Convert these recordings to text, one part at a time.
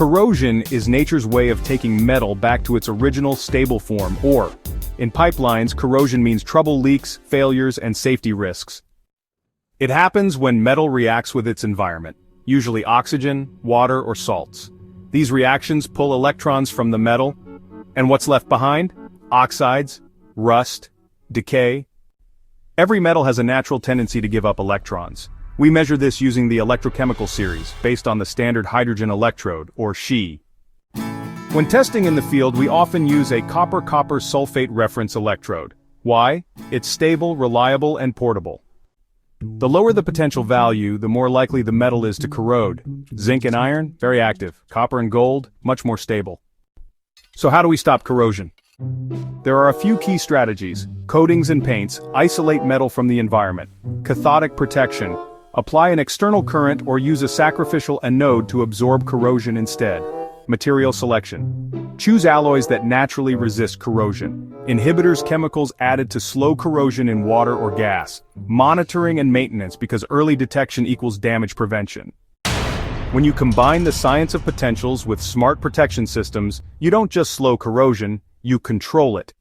Corrosion is nature's way of taking metal back to its original stable form, or, in pipelines, corrosion means trouble, leaks, failures, and safety risks. It happens when metal reacts with its environment, usually oxygen, water, or salts. These reactions pull electrons from the metal, and what's left behind? Oxides, rust, decay. Every metal has a natural tendency to give up electrons. We measure this using the electrochemical series, based on the standard hydrogen electrode, or She. When testing in the field, we often use a copper-copper sulfate reference electrode. Why? It's stable, reliable, and portable. The lower the potential value, the more likely the metal is to corrode. Zinc and iron, very active. Copper and gold, much more stable. So how do we stop corrosion? There are a few key strategies. Coatings and paints isolate metal from the environment. Cathodic protection. Apply an external current or use a sacrificial anode to absorb corrosion instead. Material selection. Choose alloys that naturally resist corrosion. Inhibitors, chemicals added to slow corrosion in water or gas. Monitoring and maintenance, because early detection equals damage prevention. When you combine the science of potentials with smart protection systems, you don't just slow corrosion, you control it.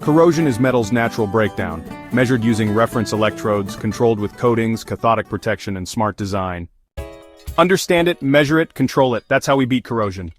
Corrosion is metal's natural breakdown, measured using reference electrodes, controlled with coatings, cathodic protection, and smart design. Understand it, measure it, control it. That's how we beat corrosion.